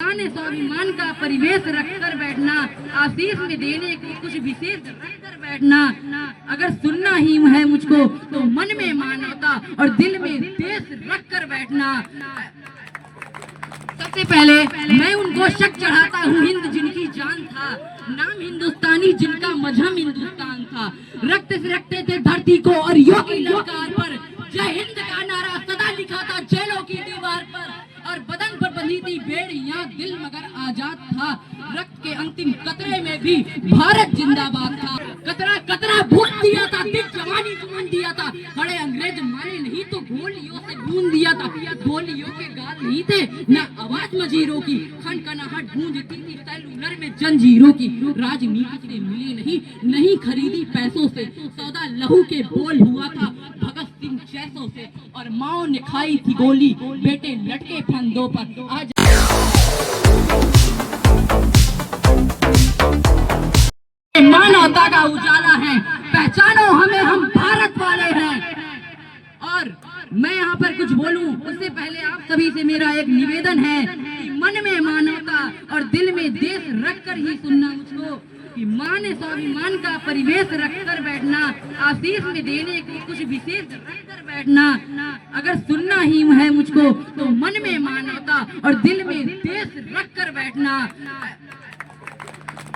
मान स्वाभिमान का परिवेश रखकर बैठना, आशीष में देने को कुछ विशेष रखकर बैठना। अगर सुनना ही है मुझको तो मन में मानवता और दिल में देश रखकर बैठना। सबसे पहले मैं उनको शक चढ़ाता हूँ, हिंद जिनकी जान था, नाम हिंदुस्तानी जिनका मजहब हिंदुस्तान था। रक्त से रखते थे धरती को और योगी ललकार पर, जय हिंद का नारा सदा लिखा था जेलों की दीवार पर। और बदन पर बंधी थी बेड़ियां, दिल मगर आजाद था। रक्त के अंतिम कतरे में भी भारत जिंदाबाद था। कतरा कतरा भून दिया था, दिल जवानी चुन दिया था। खड़े अंग्रेज मारे नहीं तो गोलियों से भून दिया था। गोलियों के गाल नहीं थे ना आवाज मजीरों की, खनखनाहट गूंजती थी सेलुलर में जंजीरों की। राजनीति से मिली नहीं खरीदी पैसों से, सौदा लहू के बोल हुआ था भगत सिंह जैसों से। और माओ ने खाई थी गोली, बेटे लटके फंदों पर। आज मानवता का उजाला है, पहचानो हमें, हम भारत वाले हैं। और मैं यहाँ पर कुछ बोलूं उससे पहले आप सभी से मेरा एक निवेदन है कि मन में मानवता और दिल में देश रखकर ही सुनना मुझको, कि मान स्वाभिमान का परिवेश रखकर बैठना, आशीष में देने को कुछ विशेष रखकर बैठना। अगर सुनना ही है मुझको तो मन में मानवता और दिल में देश रखकर बैठना।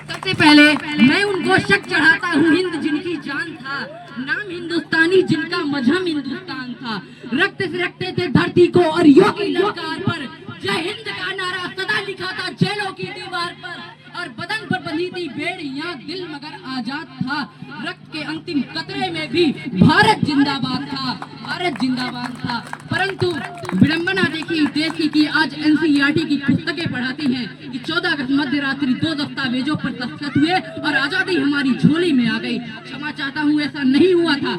सबसे पहले मैं उनको शक चढ़ाता हूँ, हिंद जिनकी जान था, नाम हिंदुस्तानी जिनका मजहब हिंदुस्तान था। रक्त से रखते थे धरती को और योगी ललकार पर, जय हिंद का नारा सदा लिखा था जेलों की दीवार पर। और बदन पर बंधी थी बेड़ियां, दिल मगर आजाद था। रक्त के अंतिम कतरे में भी भारत जिंदाबाद था, भारत जिंदाबाद था। परंतु विडंबना देखी देश की आज एनसीईआरटी की पुस्तकें पढ़ाती हैं कि 14 अगस्त मध्य रात्रि 2 दस्तावेजों पर दस्तखत हुए और आजादी हमारी झोली में आ गई। क्षमा चाहता हूँ, ऐसा नहीं हुआ था।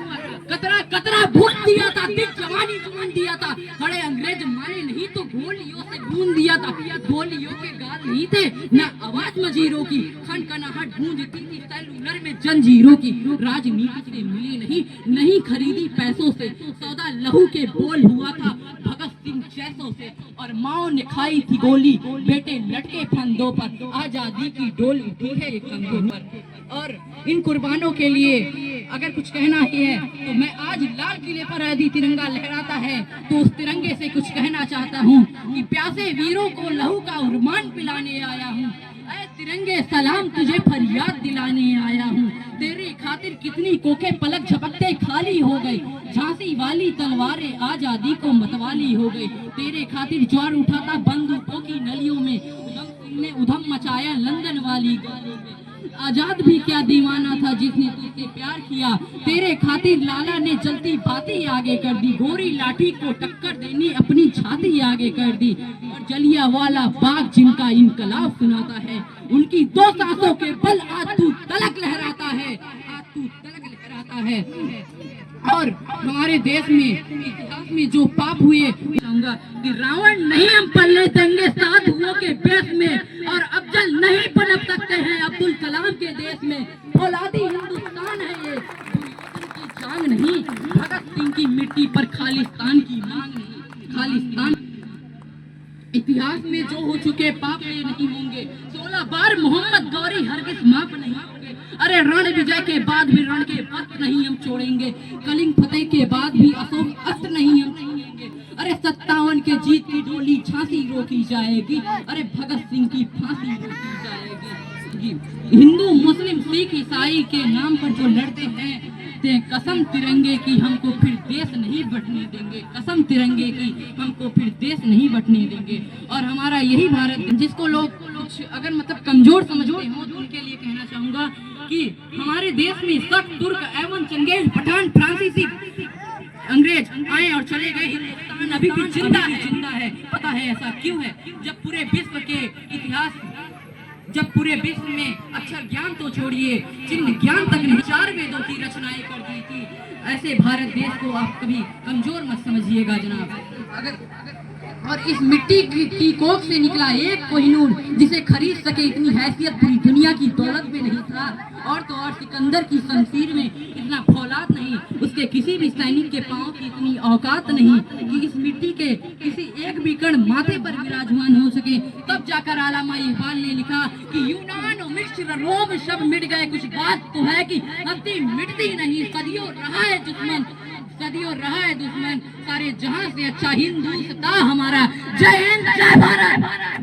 कतरा कतरा भून दिया था, दिल जवानी चुन दिया था। खड़े अंग्रेज मारे नहीं तो गोलियों से भून दिया था। गोलियों के गाल नहीं थे ना आवाज मजीरों की, खनखनाहट गूंजती थी सेलुलर में जंजीरों की। राजनीति से मिली नहीं खरीदी पैसों से, सौदा लहू के बोल हुआ था भगत सिंह जैसों से। और माओ ने खाई थी गोली, बेटे लटके फंदों पर। आजादी की डोल उठी है कंधों पर। और इन कुर्बानों के लिए अगर कुछ कहना ही है तो मैं आज लाल किले पर यदि तिरंगा लहराता है तो उस तिरंगे से कुछ कहना चाहता हूँ कि प्यासे वीरों को लहू का उर्मान पिलाने आया हूँ। ऐ तिरंगे सलाम तुझे फरियाद दिलाने आया हूँ। तेरी खातिर कितनी कोखे पलक झपकते खाली हो गई, झांसी वाली तलवारें आजादी को मतवाली हो गई। तेरे खातिर ज्वार उठा था बंदूकों की नलियों में, उधम सिंह ने उधम मचाया लंदन वाली गलियों में। आजाद भी क्या दीवाना था जिसने तुझसे प्यार किया, तेरे खातिर लाला ने जलती बाती आगे कर दी। गोरी लाठी को टक्कर देनी अपनी छाती आगे कर दी। और जलियांवाला बाग जिनका इनकलाब सुनाता है, उनकी 2 सांसों के बल आज तू तलक लहराता है, आज तू तलक लहराता है। और हमारे देश में इतिहास में जो पाप हुए, चाहूंगा कि रावण नहीं हम पल्ले देंगे साधुओं के बेस में, और अफजल नहीं पनप सकते हैं अब्दुल कलाम के देश में। औलादी हिंदुस्तान है ये, की जांग नहीं, भगत सिंह की मिट्टी पर खालिस्तान की मांग नहीं, खालिस्तान। इतिहास में जो हो चुके पाप ये नहीं होंगे। 16 बार मोहम्मद गौरी हरगिज माफ नहीं होंगे। अरे रण विजय के बाद भी रण के वस्त्र नहीं हम छोड़ेंगे, कलिंग फतेह के बाद भी अशोक अस्त्र नहीं हम छीनेंगे। अरे 57 के जीत की डोली झांसी रोकी जाएगी, अरे भगत सिंह की फांसी रोकी जाएगी। हिंदू मुस्लिम सिख ईसाई के नाम पर जो लड़ते हैं, कसम तिरंगे की हमको फिर देश नहीं बटने देंगे, कसम तिरंगे की हमको फिर देश नहीं बटने देंगे। और हमारा यही भारत, जिसको लोग कुछ अगर मतलब कमजोर समझते हो तो उनके लिए कहना चाहूंगा कि हमारे देश में शक, तुर्क एवं चंगेज, पठान, फ्रांसीसी, अंग्रेज आए और चले गए, हिंदुस्तान अभी भी जिंदा है। पता है ऐसा क्यों है? जब पूरे विश्व में अक्षर ज्ञान तो छोड़िए, चिन्ह ज्ञान तक नहीं, 4 वेदों की रचनाएं कर दी थी। ऐसे भारत देश को आप कभी कमजोर मत समझिएगा जनाब। अगर और इस मिट्टी की कोख से निकला एक कोहिनूर जिसे खरीद सके इतनी हैसियत पूरी दुनिया की दौलत में नहीं था। और तो और सिकंदर की शमशीर में इतना फौलाद नहीं, उसके किसी भी सैनिक के पांव की इतनी औकात नहीं कि इस मिट्टी के किसी एक भी कण माथे पर विराजमान हो सके। तब जाकर आलामा इकबाल ने लिखा कि यूनान मिस्र रोम सब मिट गए, कुछ बात तो है कि हस्ती मिटती नहीं, सदियों रहा है दुश्मन, सदियों रहा है दुश्मन, सारे जहां से अच्छा हिंदुस्तान हमारा। जय हिंद, जय भारत।